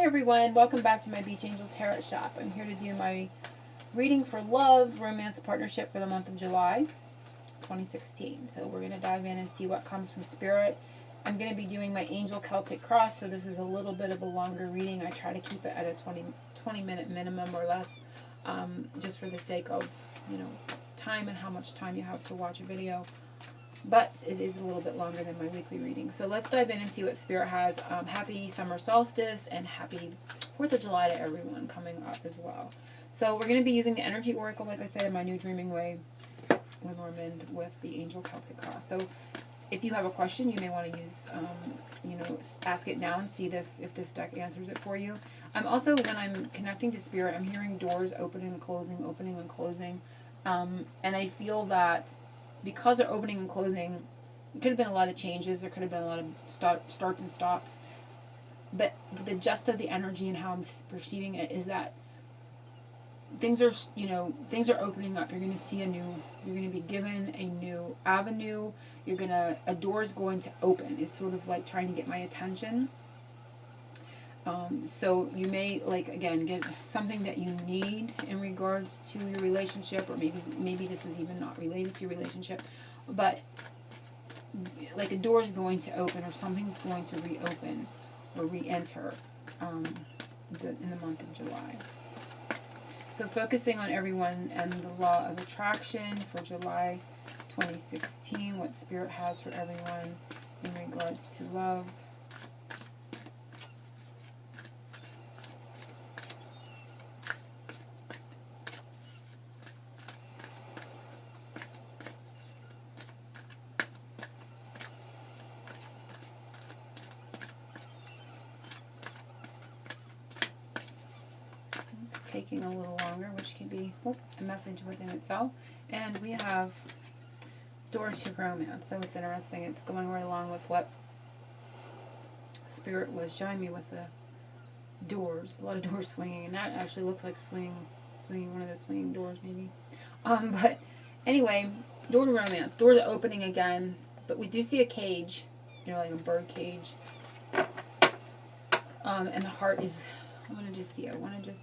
Hi everyone, welcome back to my Beach Angel Tarot Shop. I'm here to do my reading for love, romance, partnership for the month of July 2016. So we're going to dive in and see what comes from Spirit. I'm going to be doing my Angel Celtic Cross, so this is a little bit of a longer reading. I try to keep it at a 20 minute minimum or less, just for the sake of, time and how much time you have to watch a video. But it is a little bit longer than my weekly reading. So let's dive in and see what Spirit has. Happy summer solstice and happy 4th of July to everyone coming up as well. So we're going to be using the Energy Oracle, like I said, in my New Dreaming Way, Lenormand, with the Angel Celtic Cross. So if you have a question, you may want to use, ask it now and see if this deck answers it for you. I'm also, when I'm connecting to Spirit, I'm hearing doors opening and closing, opening and closing. And I feel that because they're opening and closing, it could have been a lot of changes. There could have been a lot of starts and stops. But the gist of the energy and how I'm perceiving it is that things are opening up. You're going to see you're going to be given a new avenue. A door is going to open. It's sort of like trying to get my attention. So you may, again, get something that you need in regards to your relationship, or maybe this is even not related to your relationship, but like a door is going to open, or something's going to reopen or re-enter in the month of July. So focusing on everyone and the law of attraction for July 2016, what Spirit has for everyone in regards to love. Taking a little longer, which can be a message within itself. And we have doors to romance. So it's interesting. It's going right along with what Spirit was showing me with the doors. A lot of doors swinging, and that actually looks like swinging one of those swinging doors, maybe. But anyway, door to romance. Doors are opening again, but we do see a cage, like a bird cage. And the heart is. I want to just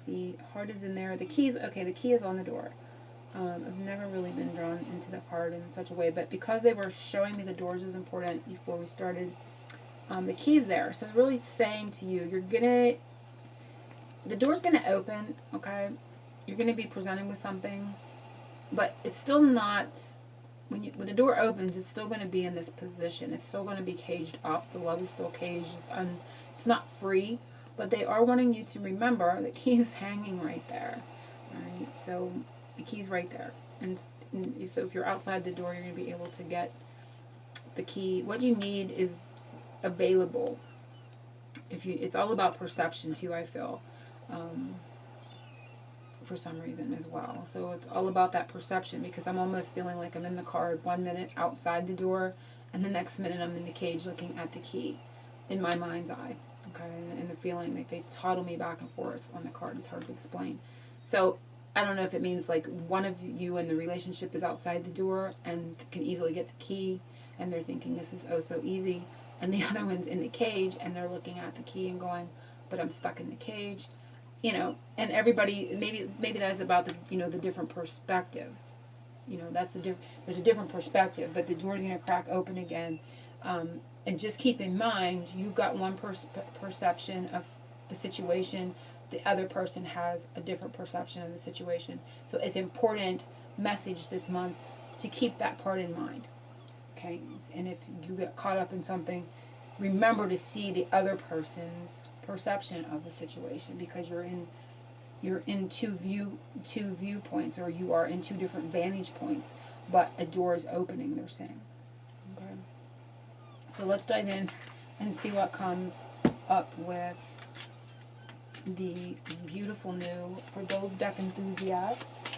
see. Heart is in there. The key is on the door. I've never really been drawn into the card in such a way, but because they were showing me the doors is important before we started, the key's there. So it's really saying to you, the door's gonna open, okay? You're gonna be presented with something, but it's still not, when the door opens, it's still gonna be in this position. It's still gonna be caged up. The love is still caged. It's not free. But they are wanting you to remember the key is hanging right there. Alright, so the key's right there. And so if you're outside the door, you're going to be able to get the key. What you need is available. It's all about perception too, I feel. For some reason as well. So it's all about that perception, because I'm almost feeling like I'm in the card 1 minute outside the door, and the next minute I'm in the cage looking at the key in my mind's eye. Okay, and the feeling like they toddle me back and forth on the card. It's hard to explain. So I don't know if it means like one of you in the relationship is outside the door and can easily get the key, and they're thinking this is oh so easy, and the other one's in the cage and they're looking at the key and going, but I'm stuck in the cage, and everybody, maybe that's about the different perspective. There's a different perspective, but the door's going to crack open again. And just keep in mind, you've got one perception of the situation. The other person has a different perception of the situation. So it's important message this month to keep that part in mind. Okay? And if you get caught up in something, remember to see the other person's perception of the situation, because you're in two viewpoints, or you are in two different vantage points, but a door is opening, they're saying. Okay? So let's dive in and see what comes up with the beautiful new for those deck enthusiasts.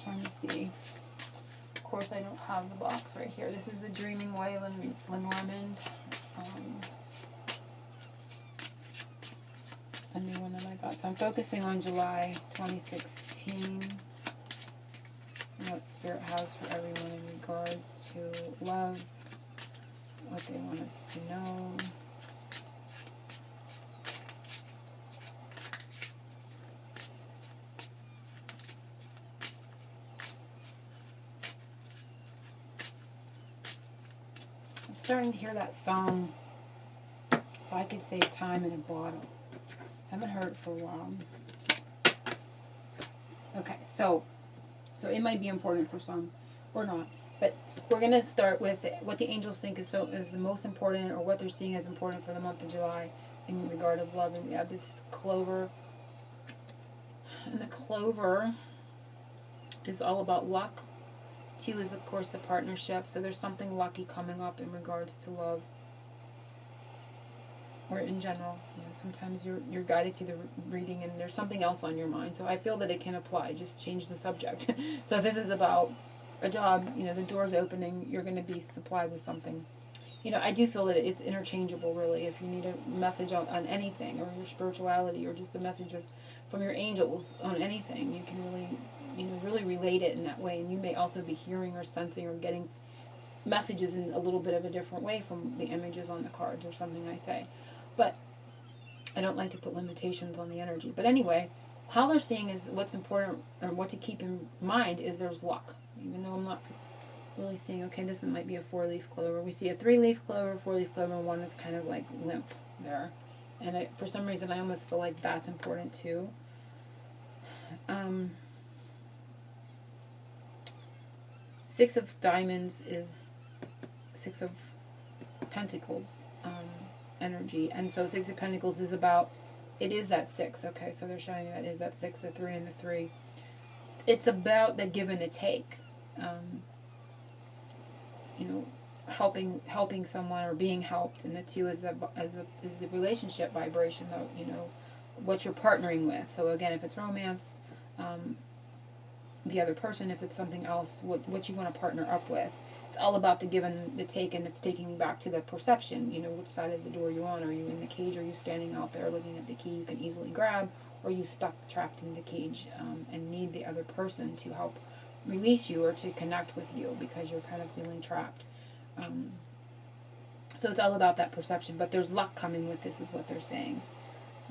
Trying to see. Of course, I don't have the box right here. This is the Dreaming Way Lenormand. A new one that I got. So I'm focusing on July 2016. And what Spirit has for everyone in regards to love. What they want us to know. starting to hear that song, If I Could Save Time in a Bottle. Haven't heard it for a while. Okay, so it might be important for some or not. But we're going to start with what the angels think is the most important, or what they're seeing as important for the month of July in regard of love. And we have this clover. And the clover is all about luck. 2 is, of course, the partnership. So there's something lucky coming up in regards to love. Or in general. You know, sometimes you're guided to the reading and there's something else on your mind. So I feel that it can apply. Just change the subject. So if this is about a job, you know, the door's opening, you're going to be supplied with something. You know, I do feel that it's interchangeable, really. If you need a message on anything, or your spirituality, or just a message from your angels on anything, you can really, you know, really relate it in that way. And you may also be hearing or sensing or getting messages in a little bit of a different way from the images on the cards or something I say. But I don't like to put limitations on the energy. But anyway, how they're seeing is what's important, or what to keep in mind is there's luck. Even though I'm not really seeing, okay, this might be a 4-leaf clover. We see a 3-leaf clover, 4-leaf clover, and one that's kind of like limp there. And for some reason, I almost feel like that's important too. 6 of diamonds is 6 of pentacles energy. And so 6 of pentacles is about, it is that 6. Okay, so they're showing that is that 6, the 3, and the 3. It's about the give and the take. You know, helping someone or being helped, and the 2 is the relationship vibration, though, you know, what you're partnering with. So again, if it's romance, the other person, if it's something else, what you want to partner up with. It's all about the give and the take, and it's taking you back to the perception, you know, which side of the door you're on. Are you in the cage, or are you standing out there looking at the key you can easily grab, or are you stuck, trapped in the cage, and need the other person to help release you or to connect with you because you're kind of feeling trapped. So it's all about that perception, but there's luck coming with this is what they're saying.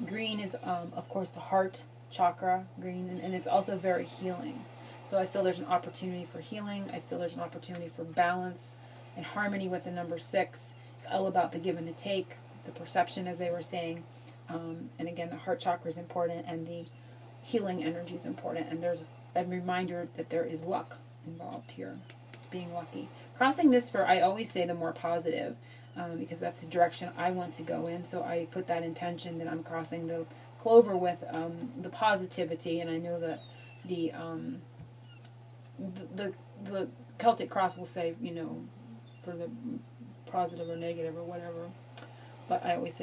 Green is, of course, the heart chakra, green, and it's also very healing. So I feel there's an opportunity for healing. I feel there's an opportunity for balance and harmony with the number 6. It's all about the give and the take, the perception, as they were saying. And again, the heart chakra is important, and the healing energy is important. And there's a reminder that there is luck involved here, being lucky. Crossing this for, I always say, the more positive, because that's the direction I want to go in. So I put that intention that I'm crossing the clover with the positivity, and I know that the Celtic cross will say, you know, for the positive or negative or whatever. But I always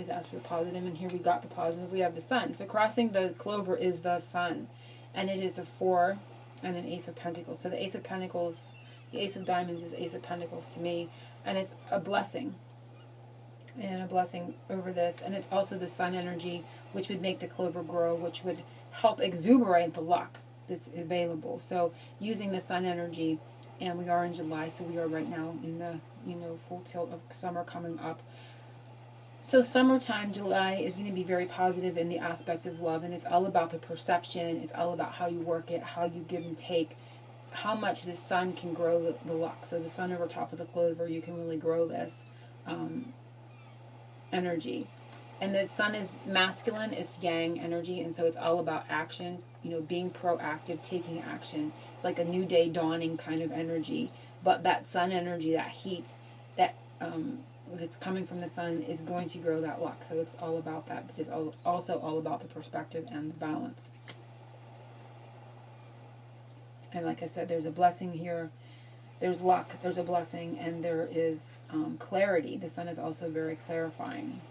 ask for the positive, and here we got the positive. We have the sun. So crossing the clover is the sun, and it is a 4 and an Ace of Pentacles. So the Ace of Pentacles, the Ace of Diamonds is Ace of Pentacles to me, and it's a blessing. And a blessing over this, and it's also the sun energy, which would make the clover grow, which would help exuberate the luck that's available. So using the sun energy, and we are in July, so we are right now in the, you know, full tilt of summer coming up. So summertime, July, is going to be very positive in the aspect of love, and it's all about the perception. It's all about how you work it, how you give and take, how much the sun can grow the luck. So the sun over top of the clover, you can really grow this energy. And the sun is masculine, it's yang energy, and so it's all about action, you know, being proactive, taking action. It's like a new day dawning kind of energy. But that sun energy, that heat, that that's coming from the sun is going to grow that luck. So it's all about that, but it's also all about the perspective and the balance. And like I said, there's a blessing here. There's luck, there's a blessing, and there is clarity. The sun is also very clarifying.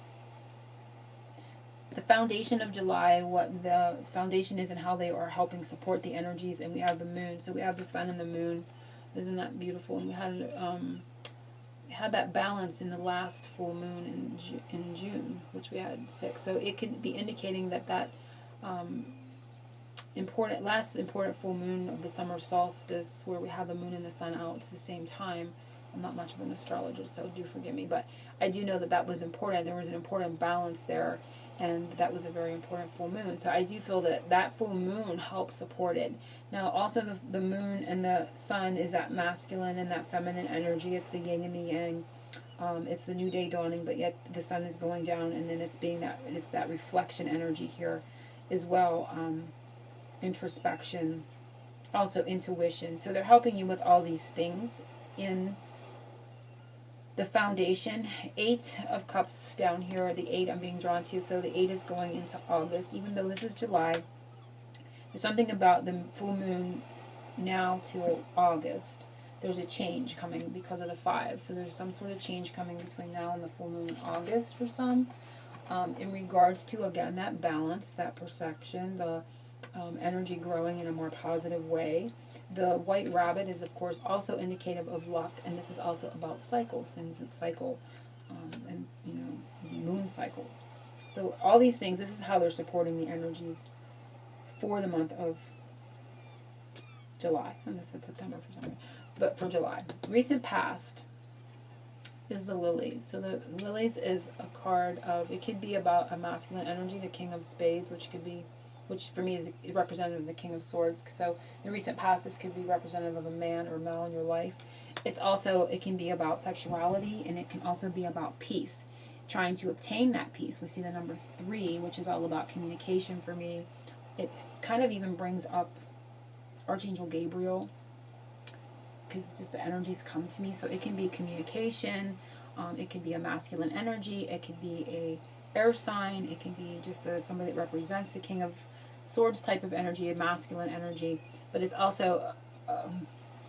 The foundation of July, what the foundation is and how they are helping support the energies, and we have the moon. So we have the sun and the moon. Isn't that beautiful? And we had that balance in the last full moon in June, which we had 6. So it could be indicating that last important full moon of the summer solstice, where we have the moon and the sun out at the same time. I'm not much of an astrologist, so do forgive me, but I do know that that was important. There was an important balance there, and that was a very important full moon. So I do feel that that full moon helped support it. Now, also the moon and the sun is that masculine and that feminine energy. It's the yin and the yang. It's the new day dawning, but yet the sun is going down, and then it's that reflection energy here as well. Introspection, also intuition. So they're helping you with all these things in the foundation. 8 of Cups down here, the 8 I'm being drawn to. So the 8 is going into August, even though this is July. There's something about the full moon now to August. There's a change coming because of the 5. So there's some sort of change coming between now and the full moon in August for some. In regards to, again, that balance, that perception, the energy growing in a more positive way. The white rabbit is, of course, also indicative of luck, and this is also about cycles, things that cycle, and, you know, the moon cycles. So all these things, this is how they're supporting the energies for the month of July. And this is September for some reason, but for July. Recent past is the lilies. So the lilies is a card of, it could be about a masculine energy, the King of Spades, which for me is representative of the King of Swords. So in the recent past, this could be representative of a man or male in your life. It can be about sexuality, and it can also be about peace, trying to obtain that peace. We see the number 3, which is all about communication for me. It kind of even brings up Archangel Gabriel, because just the energies come to me. So it can be communication, it could be a masculine energy, it could be a air sign, it can be just somebody that represents the King of Swords type of energy, a masculine energy, but it's also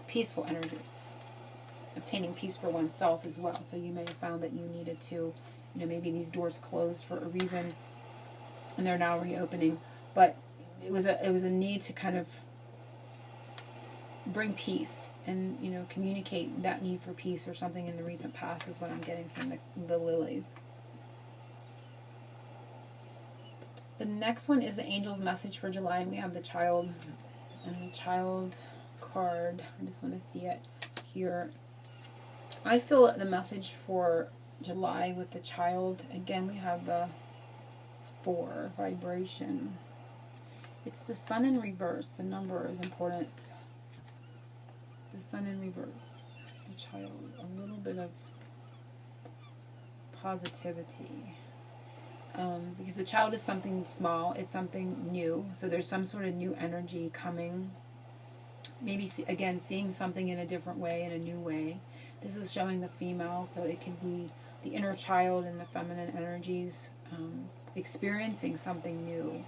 peaceful energy, obtaining peace for oneself as well. So you may have found that you needed to, you know, maybe these doors closed for a reason and they're now reopening, but it was a need to kind of bring peace and, you know, communicate that need for peace or something in the recent past is what I'm getting from the lilies. The next one is the angel's message for July, and we have the child, and the child card. I just want to see it here. I feel the message for July with the child, again, we have the 4, vibration. It's the sun in reverse. The number is important. The sun in reverse. The child, a little bit of positivity. Because the child is something small, it's something new, so there's some sort of new energy coming. Maybe, again, seeing something in a different way, in a new way. This is showing the female, so it could be the inner child and the feminine energies experiencing something new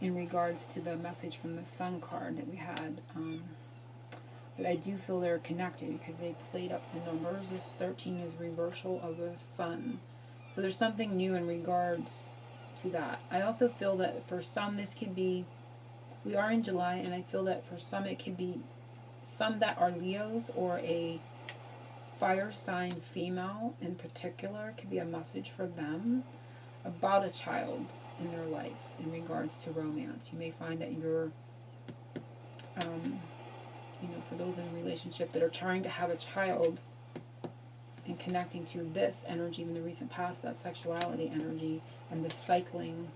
in regards to the message from the sun card that we had. But I do feel they're connected because they played up the numbers. This 13 is reversal of the sun. So there's something new in regards to that. I also feel that for some this could be, we are in July, and I feel that for some it could be some that are Leos or a fire sign female in particular. It could be a message for them about a child in their life in regards to romance. You may find that you're, you know, for those in a relationship that are trying to have a child, and connecting to this energy in the recent past, that sexuality energy and the cycling.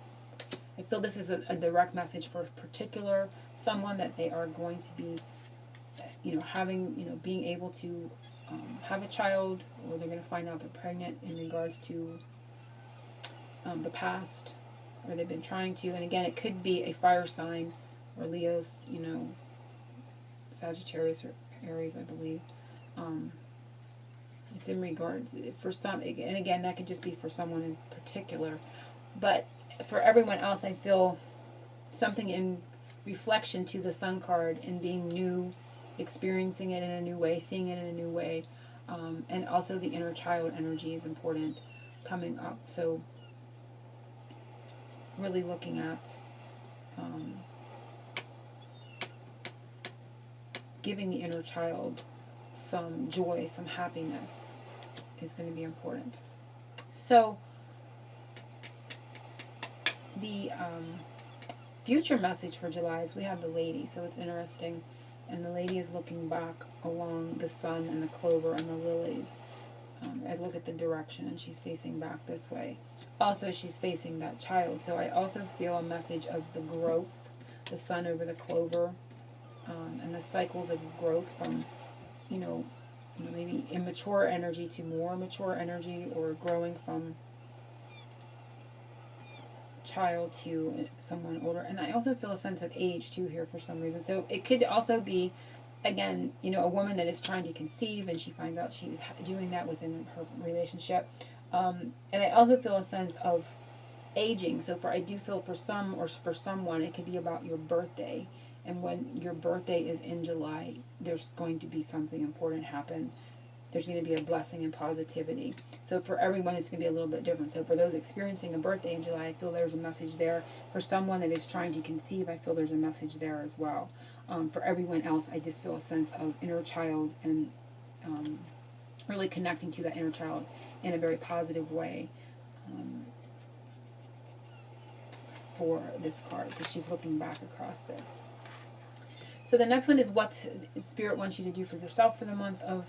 I feel this is a direct message for a particular someone that they are going to be, you know, having, you know, being able to have a child, or they're going to find out they're pregnant in regards to the past, or they've been trying to. And again, it could be a fire sign, or Leo's, you know, Sagittarius or Aries, I believe. It's in regards for some, and again, that could just be for someone in particular. But for everyone else, I feel something in reflection to the sun card and being new, experiencing it in a new way, seeing it in a new way. And also the inner child energy is important coming up. So really looking at giving the inner child some joy, some happiness is going to be important. So the future message for July is we have the lady, so it's interesting, and the lady is looking back along the sun and the clover and the lilies. I look at the direction, and she's facing back this way. Also, she's facing that child, so I also feel a message of the growth, the sun over the clover, and the cycles of growth from, you know, maybe immature energy to more mature energy, or growing from child to someone older. And I also feel a sense of age too here for some reason. So it could also be, again, a woman that is trying to conceive and she finds out she's doing that within her relationship. And I also feel a sense of aging. So I do feel for some, or for someone, it could be about your birthday. And when your birthday is in July, there's going to be something important happen. There's going to be a blessing and positivity. So for everyone, it's going to be a little bit different. So for those experiencing a birthday in July, I feel there's a message there. For someone that is trying to conceive, I feel there's a message there as well. For everyone else, I just feel a sense of inner child, and really connecting to that inner child in a very positive way for this card, because she's looking back across this. So the next one is what Spirit wants you to do for yourself for the month of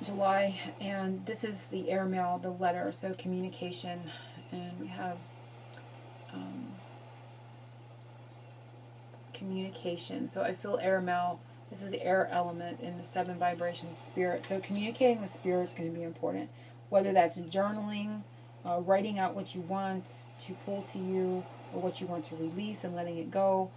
July. And this is the airmail, the letter, so communication. And we have communication. So I feel airmail. This is the air element in the 7 vibrations Spirit. So communicating with Spirit is going to be important. Whether that's journaling, writing out what you want to pull to you, or what you want to release and letting it go.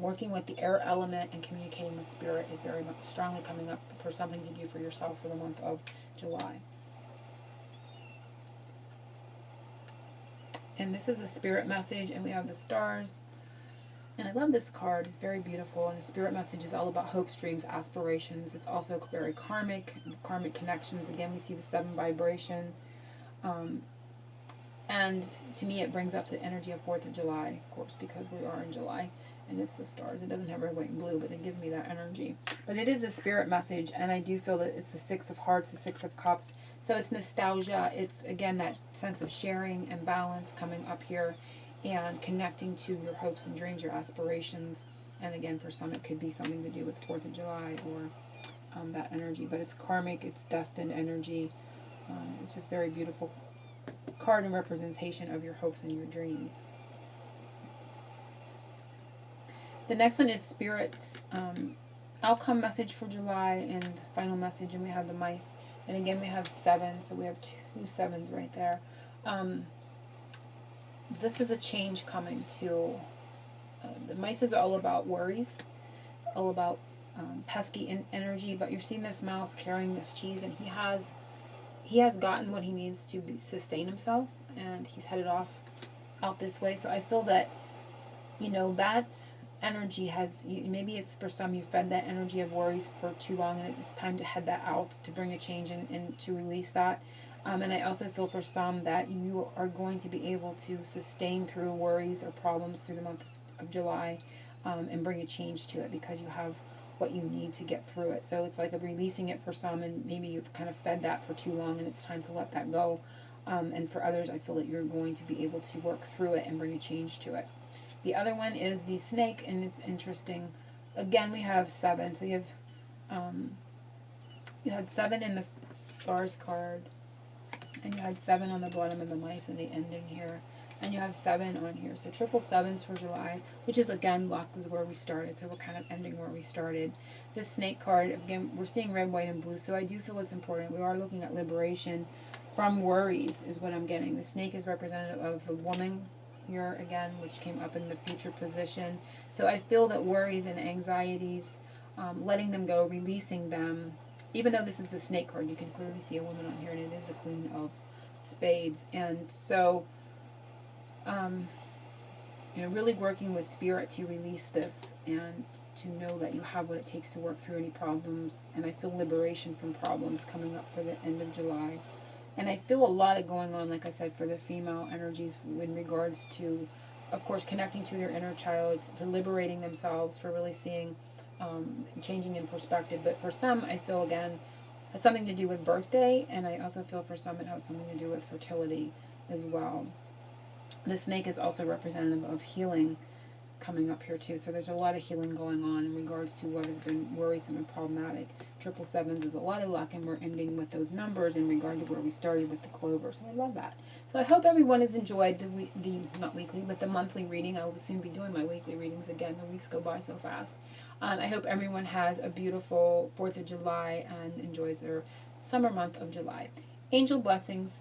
Working with the air element and communicating with Spirit is very much strongly coming up for something to do for yourself for the month of July. And this is a Spirit message, and we have the stars. And I love this card. It's very beautiful. And the Spirit message is all about hopes, dreams, aspirations. It's also very karmic connections. Again, we see the 7 vibration. And to me, it brings up the energy of 4th of July, of course, because we are in July. And it's the stars. It doesn't have red, white, and blue, but it gives me that energy. But it is a Spirit message, and I do feel that it's the 6 of hearts, the 6 of cups. So it's nostalgia. It's, again, that sense of sharing and balance coming up here, and connecting to your hopes and dreams, your aspirations. And again, for some, it could be something to do with 4th of July or that energy. But it's karmic. It's destined energy. It's just very beautiful card and representation of your hopes and your dreams. The next one is Spirit's outcome message for July and the final message, and we have the mice. And again, we have 7, so we have 2 7s right there. This is a change coming to the mice. Is all about worries. It's all about pesky energy. But you're seeing this mouse carrying this cheese, and he has gotten what he needs to sustain himself, and he's headed out this way. So I feel that that energy has, maybe it's for some, you fed that energy of worries for too long, and it's time to head that out, to bring a change and to release that. And I also feel for some that you are going to be able to sustain through worries or problems through the month of July, and bring a change to it, because you have what you need to get through it. So it's like a releasing it for some, and maybe you've kind of fed that for too long, and it's time to let that go. And for others, I feel that you're going to be able to work through it and bring a change to it. The other one is the snake, and it's interesting. Again, we have 7. So you had 7 in the stars card, and you had 7 on the bottom of the mice in the ending here, and you have 7 on here. So triple 7s for July, which is, again, luck is where we started. So we're kind of ending where we started. This snake card, again, we're seeing red, white, and blue. So I do feel it's important. We are looking at liberation from worries is what I'm getting. The snake is representative of the woman here again, which came up in the future position. So I feel that worries and anxieties, letting them go, releasing them. Even though this is the snake card, you can clearly see a woman on here, and it is the Queen of Spades. And so, really working with Spirit to release this, and to know that you have what it takes to work through any problems. And I feel liberation from problems coming up for the end of July. And I feel a lot of going on, like I said, for the female energies in regards to, of course, connecting to their inner child, for liberating themselves, for really seeing, changing in perspective. But for some, I feel, again, has something to do with birthday, and I also feel for some it has something to do with fertility as well. The snake is also representative of healing coming up here too. So there's a lot of healing going on in regards to what has been worrisome and problematic. Triple 7s is a lot of luck, and we're ending with those numbers in regard to where we started with the clover. So I love that. So I hope everyone has enjoyed the not weekly, but the monthly reading. I will soon be doing my weekly readings again. The weeks go by so fast. And I hope everyone has a beautiful 4th of July and enjoys their summer month of July. Angel blessings.